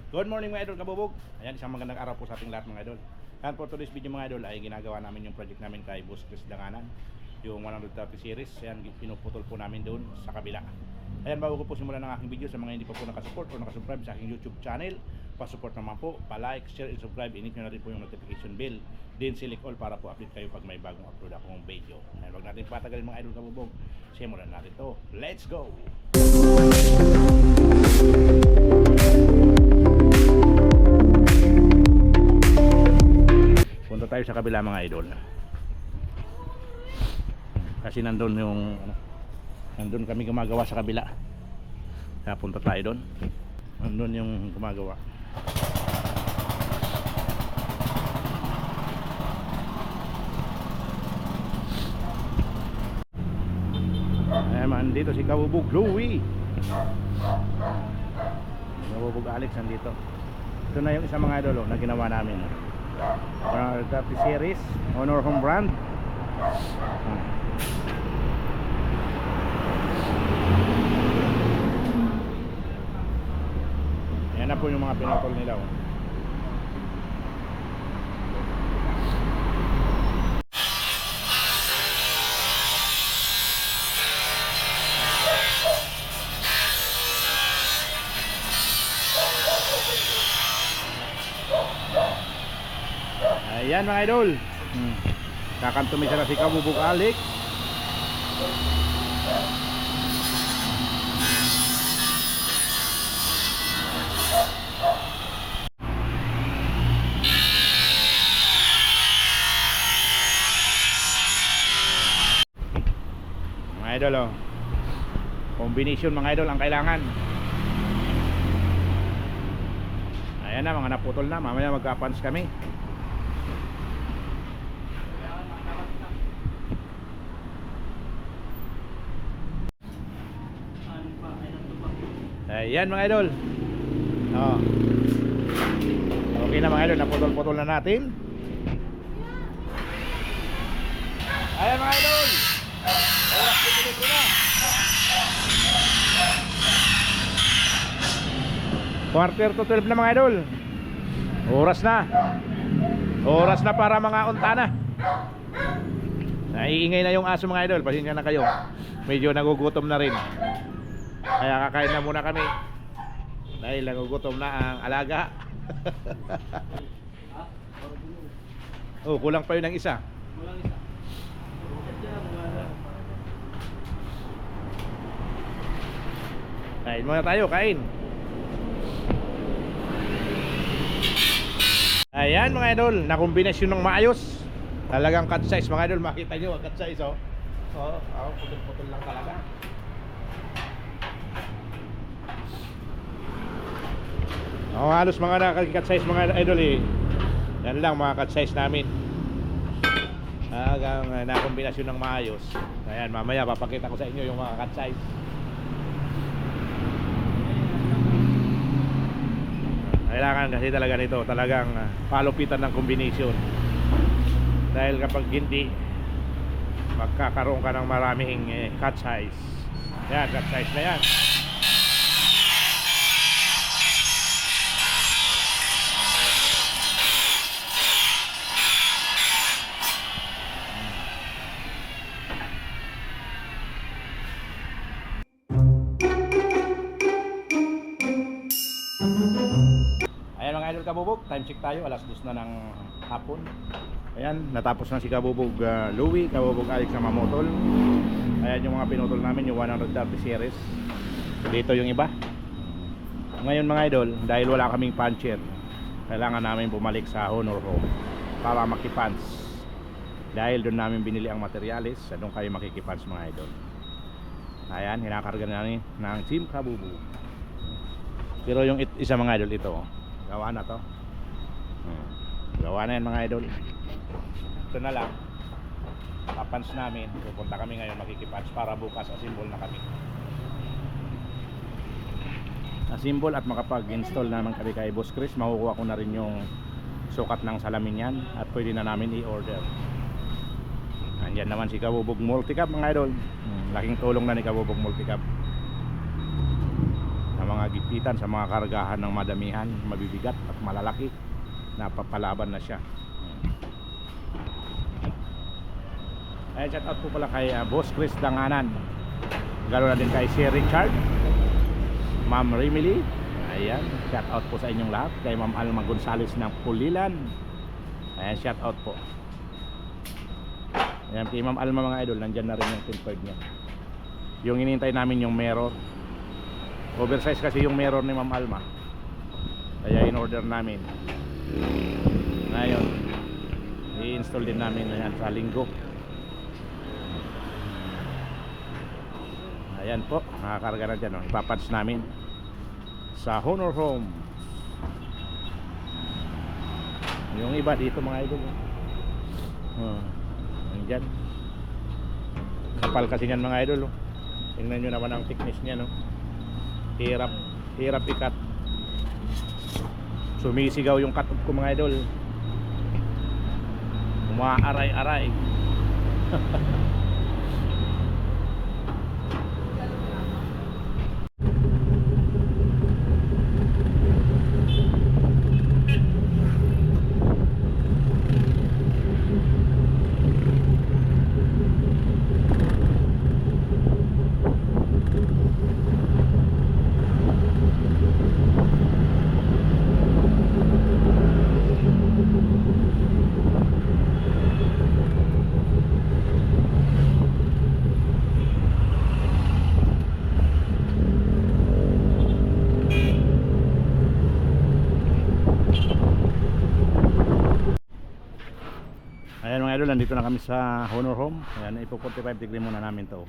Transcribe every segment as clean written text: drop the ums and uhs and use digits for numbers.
Good morning mga idol kabubog. Ayan, isang magandang araw po sa ating lahat mga idol. And for today's video mga idol ay ginagawa namin yung project namin kay Boss Chris Danganan, yung 130 series. Ayan, pinuputol po namin doon sa kabila. Ayan, bago ko po simulan ng aking video, sa mga hindi pa po nakasupport o nakasubscribe sa aking YouTube channel, pa-support naman po, pa-like, share, and subscribe. I-hit nyo na rin po yung notification bell, din select all para po update kayo pag may bagong upload akong video. Ayan, wag natin patagalin mga idol kabubog. Simulan natin to. Let's go! Punta tayo sa kabila mga idol. Kasi nandun yung nandun kami gumagawa sa kabila. Kaya punta tayo doon. Nandun yung gumagawa. Ayan, dito si Kabubog Louie. Kabubog Alex nandito. Ito na yung isang mga idol na ginawa namin. 130 series Honor Home brand. Yan na po yung mga pinutol nila. Ayan mga idol. Kakantumisa na si Kabubog Alex. Mga idol oh. Combination mga idol ang kailangan. Ayan na, mga naputol na. Mamaya magka-punch kami. Ayan mga idol. Oh. Okay na mga idol, naputol-putol na natin. Ayan mga idol. Oras putol na. Quarter to 12 na mga idol. Oras na. Oras na para mga unta na. Naiingay na yung aso mga idol. Pasensya na kayo. Medyo nagugutom na rin. Kaya kakain na muna kami dahil nagugutom na ang alaga. Oh, kulang pa yun ng isa. Kain muna tayo, kain. Ayan mga idol, nakombinasyon ng maayos. Talagang cut size mga idol, makita nyo ang cut size oh. Oh, putol-putol lang talaga. Oh, halos mga naka-cut size mga idol eh. Yan lang mga cut size namin. Hanggang nakombinasyon ng maayos. Ayan, mamaya papakita ko sa inyo yung mga cut size. Kailangan kasi talaga nito, talagang palupitan ng combination. Dahil kapag hindi, magkakaroon ka ng maraming cut size. Yan, cut size na yan. Idol Kabubog, time check tayo, alas 2 na ng hapon. Ayan, natapos na si Kabubog Louie, Kabubog Alex na mamotol. Ayan yung mga pinutol namin, yung 130 series. Dito yung iba. Ngayon mga idol, dahil wala kaming puncher, kailangan namin bumalik sa Honor Home para makipans. Dahil doon namin binili ang materialis, doon kayo makikipans mga idol. Ayan, hinakarga namin ng Team Kabubog. Pero yung isa mga idol ito, gawa na to. Gawa na yan mga idol. Ito na lang, papans namin. Pupunta kami ngayon makikipans para bukas assemble na kami. Assemble at makapag-install naman kami kay Boss Chris. Makukuha ko na rin yung sukat ng salamin yan at pwede na namin i-order. Andyan naman si Kabubog Multicab mga idol. Laking tulong na ni Kabubog Multicab. mga mga gipitan, sa mga kargahan ng madamihan, mabibigat at malalaki. Napapalaban na siya. Ay, shout out po pala kay Boss Chris Danganan. Ganoon na din kay Sir Richard, Ma'am Remily. Ayan, shout out po sa inyong lahat. Kay Ma'am Alma Gonzales ng Pulilan. Ayan, shout out po. Ayan, kay Ma'am Alma mga idol, nandyan na rin yung tin card niya. Yung inintay namin yung mirror. Oversize kasi yung mirror ni Ma'am Alma. Kaya in-order namin. Ngayon, i-install din namin na yan sa linggo. Ayan po, nakakarga na dyan, ipapads namin sa Honor Home. Yung iba dito mga idol, andyan, kapal kasi yan mga idol. Tingnan nyo naman ang thickness nya, no? Hirap ikat. Sumisigaw yung cut-off ko mga idol. Umaaray-aray. Ayan mga idol, nandito na kami sa Honor Home. Ayan, ipo 45 degree muna namin to.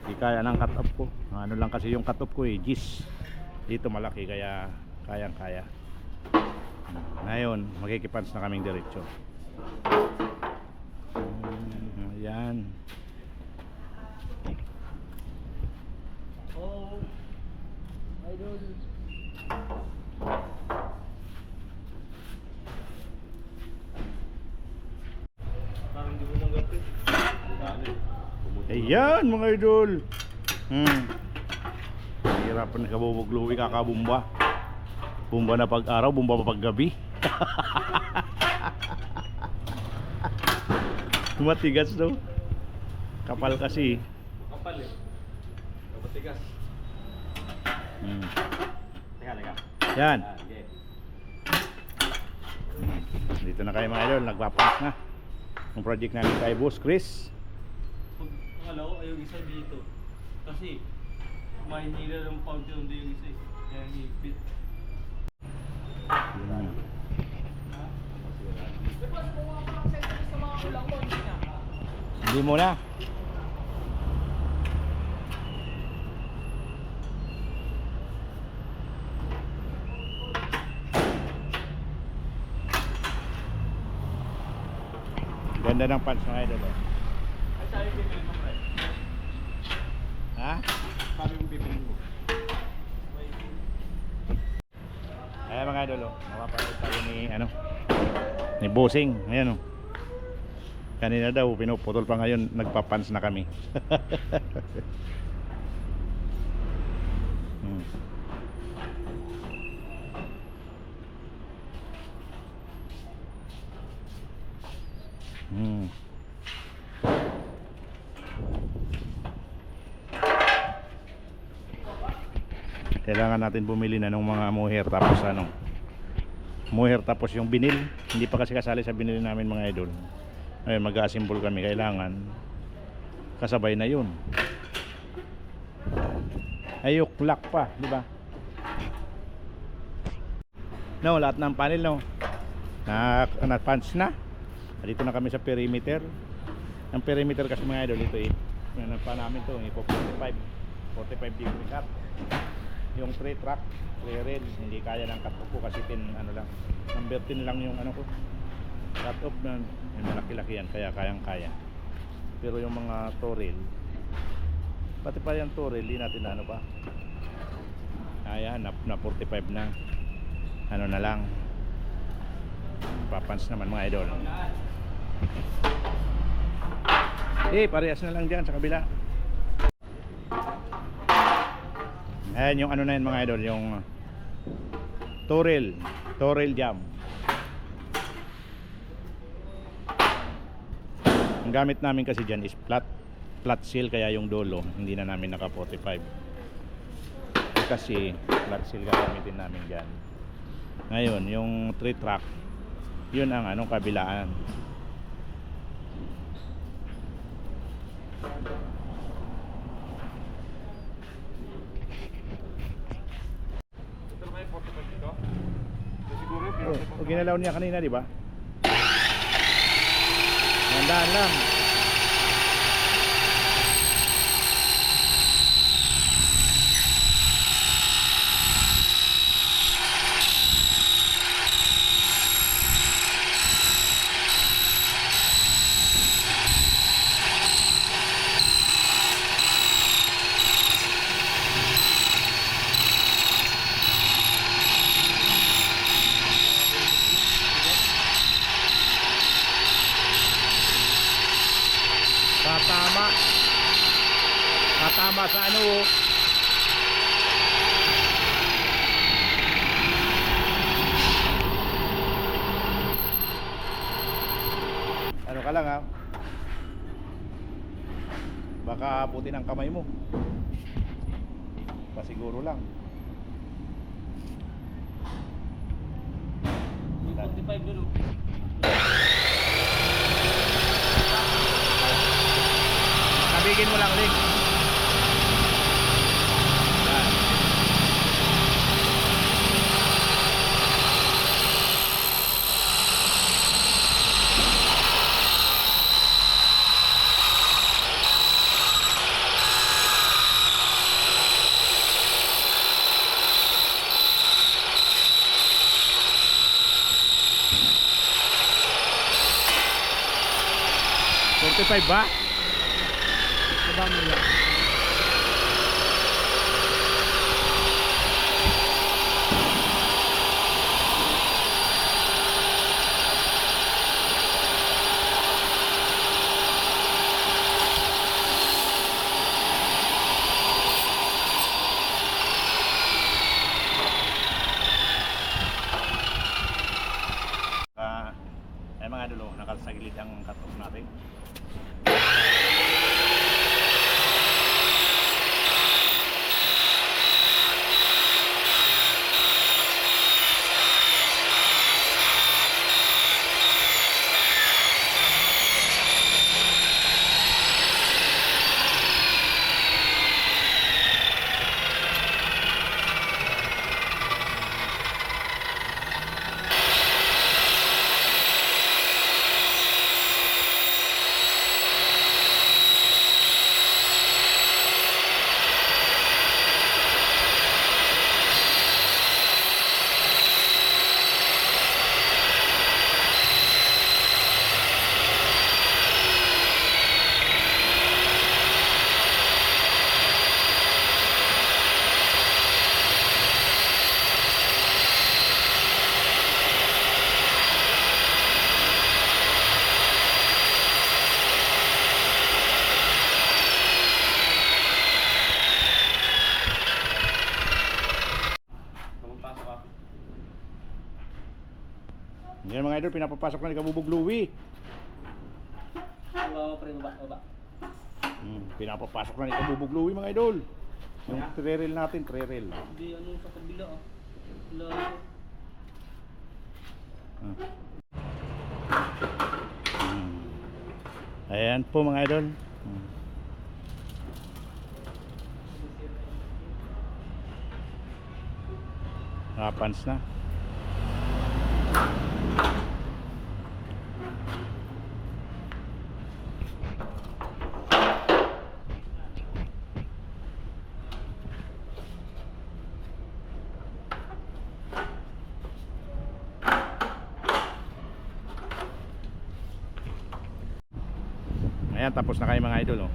Di kaya ng cut off ko. Ano lang kasi yung cut off ko gis. Dito malaki kaya kayang kaya. Ngayon, magkikipans na kaming diretso. Ayan. Oh, idol. Ayan mga idol. Hirapan na kabubugluwi, kakabumba. Bumba na pag araw, bumba pa pag gabi. Matigas daw. Kapal kasi. Kapal eh. Kapatigas. Teka. Yan. Okay. Dito na kayo mga idol, nagpapas na. Ang project namin kay Boss Chris. Pag akala ko ayaw isa dito. Kasi mahihila ng fountain doon yung isa eh. Kaya hipit. Hindi mo na. Ganda ng pants mga idol. Ay, sabi ko bibili mo pre. Ha? Sabi mo bibili mo. Ayan mga idol, mapapanood tayo ni Bossing. Ayan oh. Kanina daw pinuputol pa, ngayon nagpapans na kami. Kailangan natin bumili na ng mga mohair tapos mohair tapos yung binil. Hindi pa kasi kasali sa binili namin mga idol. Ayun, mag-assemble kami, kailangan kasabay na yun. Ayok lock pa, di ba? No, lahat ng panel no. Na-punch na. Dito na kami sa perimeter. Ang perimeter kasi mga idol ito yung pa namin to, ipo 45 degree cut. Yung 3 track, 3 rail, hindi kaya ng cut off ko kasi number 10 lang yung ko. Cut off na yung malaki-laki yan, kaya kayang kaya. Pero yung mga toril, pati pa yung toril, hindi natin pa. Kaya na 45 na. Na lang. Papans naman mga idol. Parehas na lang dyan sa kabila. Ayan yung ano na yun mga idol, yung Toril jam. Ang gamit namin kasi dyan is flat seal, kaya yung dulo hindi na namin naka 45 kasi flat seal gagamitin namin dyan. Ngayon yung 3 track, yun ang anong kabilaan. Oh, ginalaw niya kanina, di ba? Handaan lang. Tatama. Tatama sa ano, oh. Ano ka lang, ha? Baka abutin ang kamay mo. Pasiguro lang. Yung 45 dulu. Kabigin mo lang, Ling. Yan. $45 ba? Baba mo yan. Ay mga dulo, nakasagilid ang cut-off natin. Yan mga idol, pinapapasok na ni Kabubog Louie. Baba, pre, baba. Pinapapasok na ni Kabubog Louie mga idol. Yung tre-rail natin, tre-rail. Hindi, ano sa kabila ah. Layo. Ayan po mga idol. Napans na. Ayan, tapos na kayo mga idol, oh.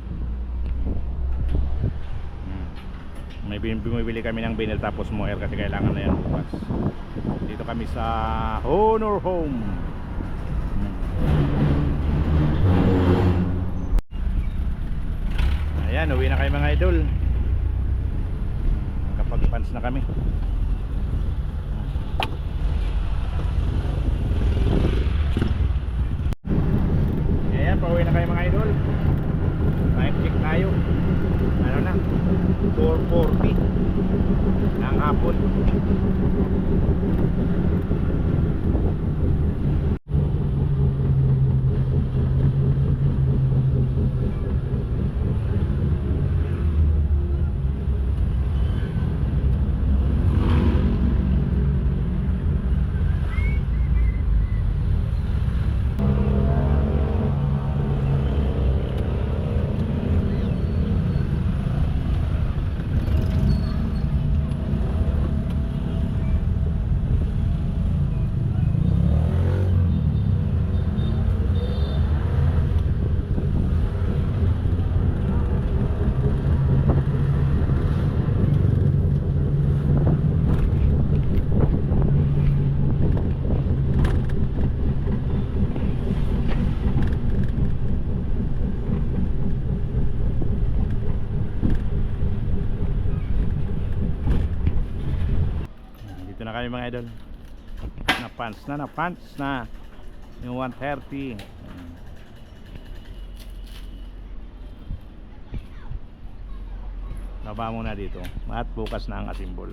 May bumibili kami ng vinyl tapos moer kasi kailangan na yan bukas. Dito kami sa Honor Home. Ayan, uwi na kayo mga idol. pants na kami. Ayan, pauwi na kayo mga idol. Time check tayo. Ano na? 4:40 ng hapon. Dito na kami mga idol. Na pants na yung 130. Baba muna dito at bukas na ang asimbol.